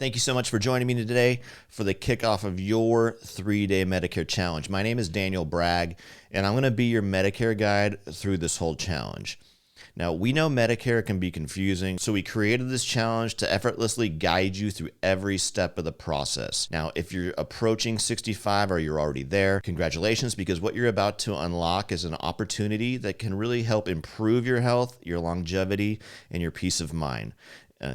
Thank you so much for joining me today for the kickoff of your 3-day Medicare challenge. My name is Daniel Bragg, and I'm going to be your Medicare guide through this whole challenge. Now, we know Medicare can be confusing, so we created this challenge to effortlessly guide you through every step of the process. Now, if you're approaching 65 or you're already there, congratulations, because what you're about to unlock is an opportunity that can really help improve your health, your longevity, and your peace of mind.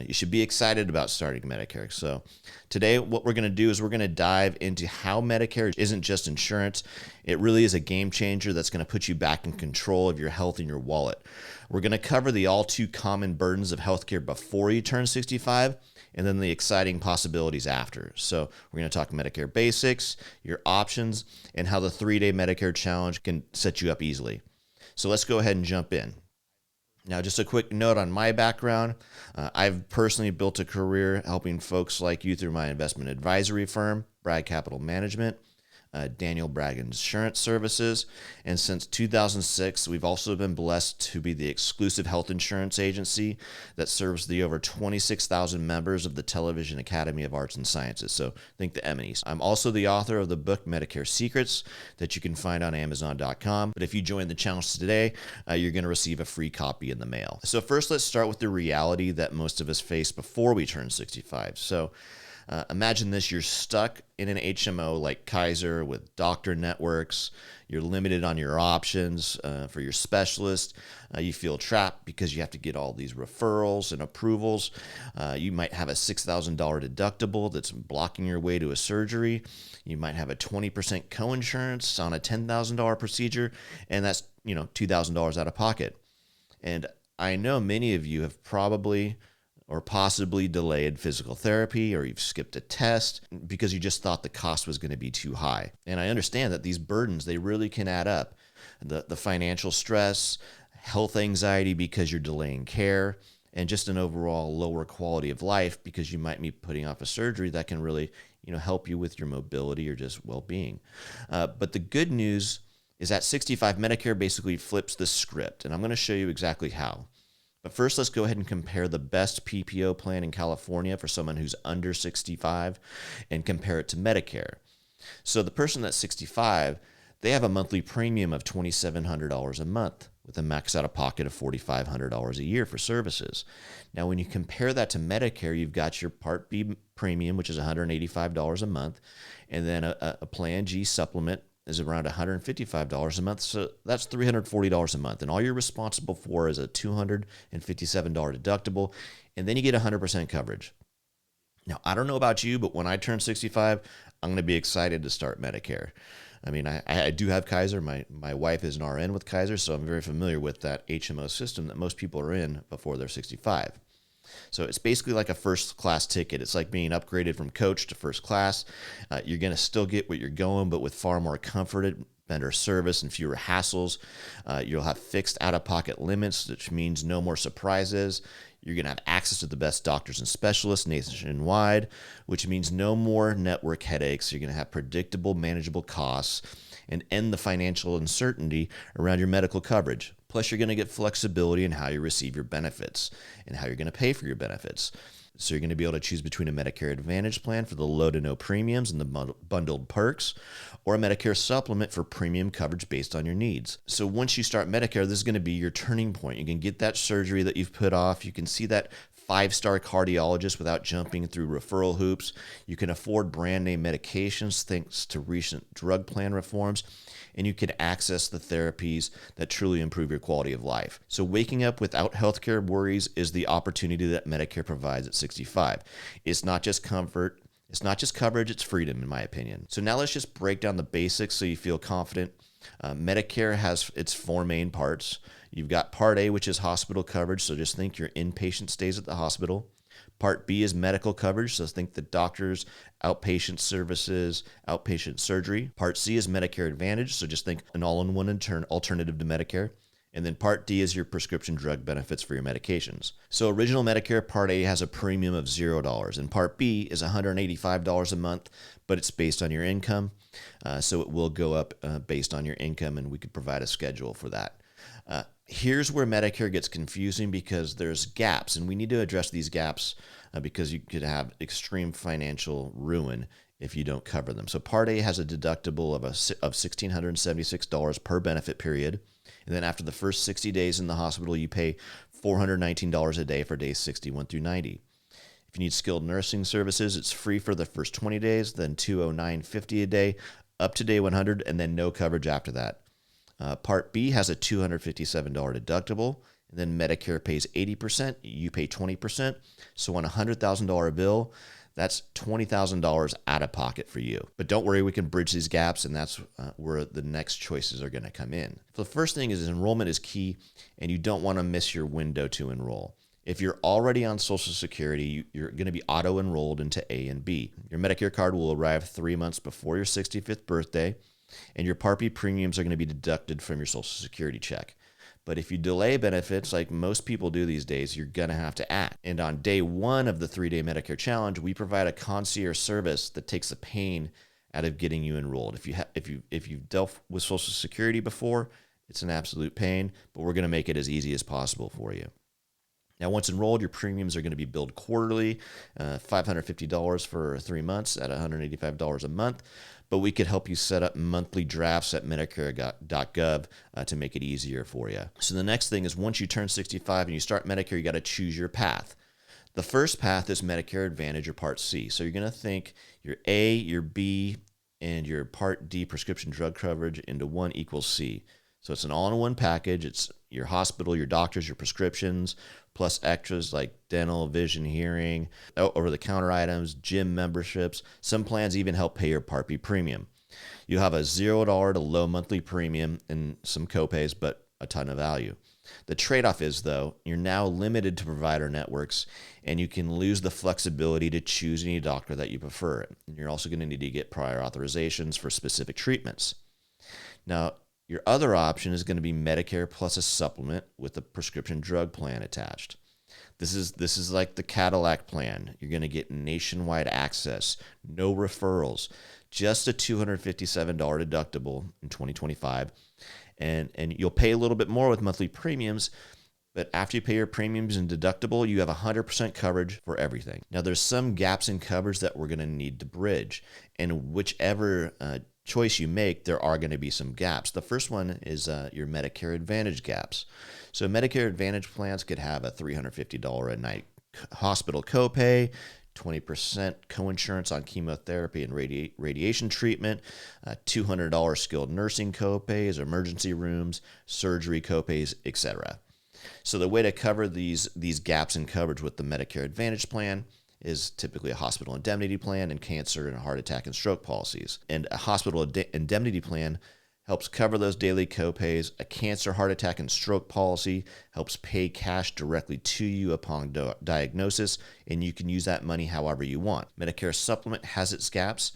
You should be excited about starting Medicare. So today what we're going to do is we're going to dive into how Medicare isn't just insurance. It really is a game changer that's going to put you back in control of your health and your wallet. We're going to cover the all too common burdens of healthcare before you turn 65 and then the exciting possibilities after. So we're going to talk Medicare basics, your options, and how the 3-day Medicare challenge can set you up easily. So let's go ahead and jump in. Now, just a quick note on my background. I've personally built a career helping folks like you through my investment advisory firm, Bragg Capital Management, Daniel Bragg Insurance Services. And since 2006, we've also been blessed to be the exclusive health insurance agency that serves the over 26,000 members of the Television Academy of Arts and Sciences. So think the Emmys. I'm also the author of the book Medicare Secrets that you can find on Amazon.com. But if you join the challenge today, you're going to receive a free copy in the mail. So first, let's start with the reality that most of us face before we turn 65. So imagine this, you're stuck in an HMO like Kaiser with doctor networks. You're limited on your options for your specialist. You feel trapped because you have to get all these referrals and approvals. You might have a $6,000 deductible that's blocking your way to a surgery. You might have a 20% coinsurance on a $10,000 procedure, and that's, $2,000 out of pocket. And I know many of you have probably or possibly delayed physical therapy, or you've skipped a test because you just thought the cost was going to be too high. And I understand that these burdens, they really can add up. The financial stress, health anxiety because you're delaying care, and just an overall lower quality of life because you might be putting off a surgery that can really, help you with your mobility or just well-being. But the good news is at 65, Medicare basically flips the script, and I'm going to show you exactly how. But first, let's go ahead and compare the best PPO plan in California for someone who's under 65 and compare it to Medicare. So the person that's 65, they have a monthly premium of $2,700 a month with a max out of pocket of $4,500 a year for services. Now, when you compare that to Medicare, you've got your Part B premium, which is $185 a month, and then a Plan G supplement is around $155 a month, so that's $340 a month. And all you're responsible for is a $257 deductible, and then you get 100% coverage. Now, I don't know about you, but when I turn 65, I'm going to be excited to start Medicare. I mean, I do have Kaiser. My wife is an RN with Kaiser, so I'm very familiar with that HMO system that most people are in before they're 65. So it's basically like a first class ticket. It's like being upgraded from coach to first class. You're going to still get what you're going, but with far more comfort, better service, and fewer hassles. You'll have fixed out-of-pocket limits, which means no more surprises. You're going to have access to the best doctors and specialists nationwide, which means no more network headaches. You're going to have predictable, manageable costs and end the financial uncertainty around your medical coverage. Plus, you're going to get flexibility in how you receive your benefits and how you're going to pay for your benefits. So you're going to be able to choose between a Medicare Advantage plan for the low to no premiums and the bundled perks, or a Medicare supplement for premium coverage based on your needs. So once you start Medicare, this is going to be your turning point. You can get that surgery that you've put off. You can see that 5-star cardiologist without jumping through referral hoops. You can afford brand name medications thanks to recent drug plan reforms, and you can access the therapies that truly improve your quality of life. So waking up without healthcare worries is the opportunity that Medicare provides at 65. It's not just comfort, it's not just coverage, it's freedom, in my opinion. So now let's just break down the basics so you feel confident. Medicare has its 4 main parts. You've got Part A, which is hospital coverage, so just think your inpatient stays at the hospital. Part B is medical coverage, so think the doctors, outpatient services, outpatient surgery. Part C is Medicare Advantage, so just think an all-in-one alternative to Medicare. And then Part D is your prescription drug benefits for your medications. So original Medicare Part A has a premium of $0, and Part B is $185 a month, but it's based on your income. So it will go up based on your income, and we could provide a schedule for that. Here's where Medicare gets confusing because there's gaps, and we need to address these gaps because you could have extreme financial ruin if you don't cover them. So Part A has a deductible of $1,676 per benefit period. And then after the first 60 days in the hospital, you pay $419 a day for days 61 through 90. If you need skilled nursing services, it's free for the first 20 days, then $209.50 a day up to day 100, and then no coverage after that. Part B has a $257 deductible, and then Medicare pays 80%, you pay 20%. So on a $100,000 bill, that's $20,000 out of pocket for you. But don't worry, we can bridge these gaps, and that's where the next choices are going to come in. So the first thing is enrollment is key, and you don't want to miss your window to enroll. If you're already on Social Security, you're going to be auto-enrolled into A and B. Your Medicare card will arrive 3 months before your 65th birthday, and your Part B premiums are going to be deducted from your Social Security check. But if you delay benefits, like most people do these days, you're going to have to act. And on day 1 of the 3-day Medicare challenge, we provide a concierge service that takes the pain out of getting you enrolled. If you've dealt with Social Security before, it's an absolute pain, but we're going to make it as easy as possible for you. Now, once enrolled, your premiums are going to be billed quarterly, $550 for 3 months at $185 a month. But we could help you set up monthly drafts at Medicare.gov to make it easier for you. So the next thing is once you turn 65 and you start Medicare, you got to choose your path. The first path is Medicare Advantage or Part C. So you're going to think your A, your B, and your Part D prescription drug coverage into 1 equals C. So it's an all-in-one package. It's your hospital, your doctors, your prescriptions, plus extras like dental, vision, hearing, over-the-counter items, gym memberships. Some plans even help pay your Part B premium. You have a $0 to low monthly premium and some copays, but a ton of value. The trade-off is, though, you're now limited to provider networks, and you can lose the flexibility to choose any doctor that you prefer. And you're also going to need to get prior authorizations for specific treatments. Now, your other option is going to be Medicare plus a supplement with a prescription drug plan attached. This is like the Cadillac plan. You're going to get nationwide access, no referrals, just a $257 deductible in 2025. And you'll pay a little bit more with monthly premiums, but after you pay your premiums and deductible, you have 100% coverage for everything. Now, there's some gaps in coverage that we're going to need to bridge, and whichever choice you make, there are going to be some gaps. The first one is your Medicare Advantage gaps. So Medicare Advantage plans could have a $350 a night hospital copay, 20% coinsurance on chemotherapy and radiation treatment, $200 skilled nursing copays, emergency rooms, surgery copays, etc. So the way to cover these gaps in coverage with the Medicare Advantage plan is typically a hospital indemnity plan and cancer and heart attack and stroke policies. And a hospital indemnity plan helps cover those daily copays. A cancer, heart attack, and stroke policy helps pay cash directly to you upon diagnosis, and you can use that money however you want. Medicare supplement has its gaps.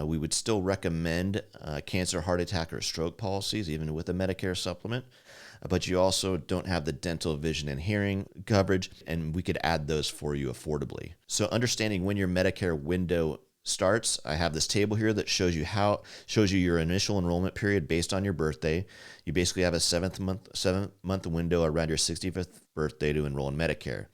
We would still recommend cancer, heart attack, or stroke policies, even with a Medicare supplement. But you also don't have the dental, vision, and hearing coverage, and we could add those for you affordably. So understanding when your Medicare window starts, I have this table here that shows you your initial enrollment period based on your birthday. You basically have a 7-month window around your 65th birthday to enroll in Medicare.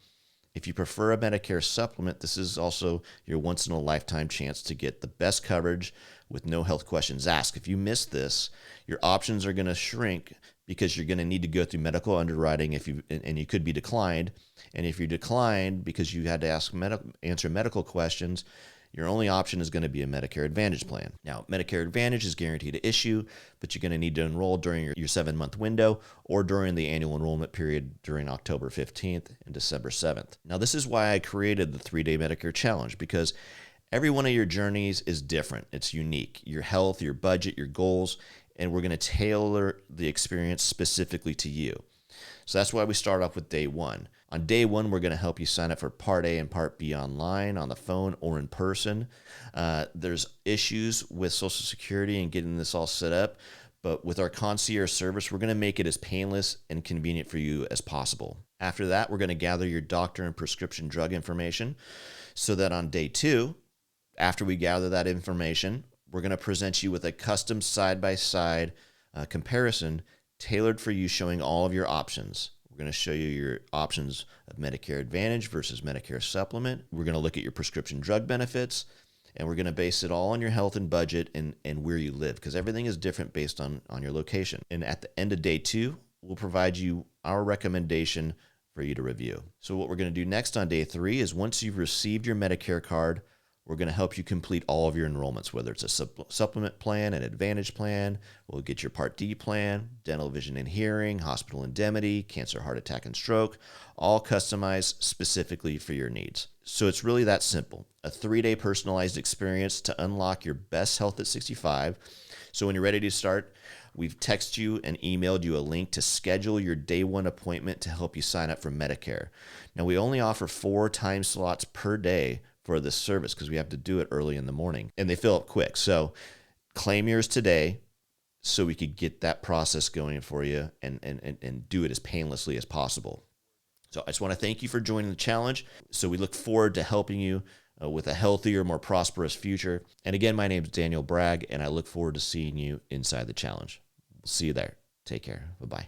If you prefer a Medicare supplement, this is also your once-in-a-lifetime chance to get the best coverage with no health questions asked. If you miss this, your options are going to shrink because you're going to need to go through medical underwriting and you could be declined. And if you're declined because you had to answer medical questions, your only option is going to be a Medicare Advantage plan. Now, Medicare Advantage is guaranteed to issue, but you're going to need to enroll during your 7-month window or during the annual enrollment period during October 15th and December 7th. Now, this is why I created the 3-day Medicare challenge, because every one of your journeys is different. It's unique. Your health, your budget, your goals, and we're going to tailor the experience specifically to you. So that's why we start off with day 1. On day 1, we're going to help you sign up for Part A and Part B online, on the phone, or in person. There's issues with Social Security and getting this all set up, but with our concierge service, we're going to make it as painless and convenient for you as possible. After that, we're going to gather your doctor and prescription drug information so that on day 2, after we gather that information, we're going to present you with a custom side-by-side comparison tailored for you, showing all of your options. We're going to show you your options of Medicare Advantage versus Medicare Supplement. We're going to look at your prescription drug benefits, and we're going to base it all on your health and budget and where you live, because everything is different based on your location. And at the end of day 2, we'll provide you our recommendation for you to review. So what we're going to do next on day 3 is, once you've received your Medicare card, we're going to help you complete all of your enrollments, whether it's a supplement plan, an Advantage plan. We'll get your Part D plan, dental, vision, and hearing, hospital indemnity, cancer, heart attack, and stroke, all customized specifically for your needs. So it's really that simple. A 3-day personalized experience to unlock your best health at 65. So when you're ready to start, we've texted you and emailed you a link to schedule your day 1 appointment to help you sign up for Medicare. Now, we only offer 4 time slots per day for this service because we have to do it early in the morning, and they fill up quick. So claim yours today so we could get that process going for you and do it as painlessly as possible. So I just want to thank you for joining the challenge. So we look forward to helping you with a healthier, more prosperous future. And again, my name is Daniel Bragg, and I look forward to seeing you inside the challenge. We'll see you there. Take care. Bye-bye.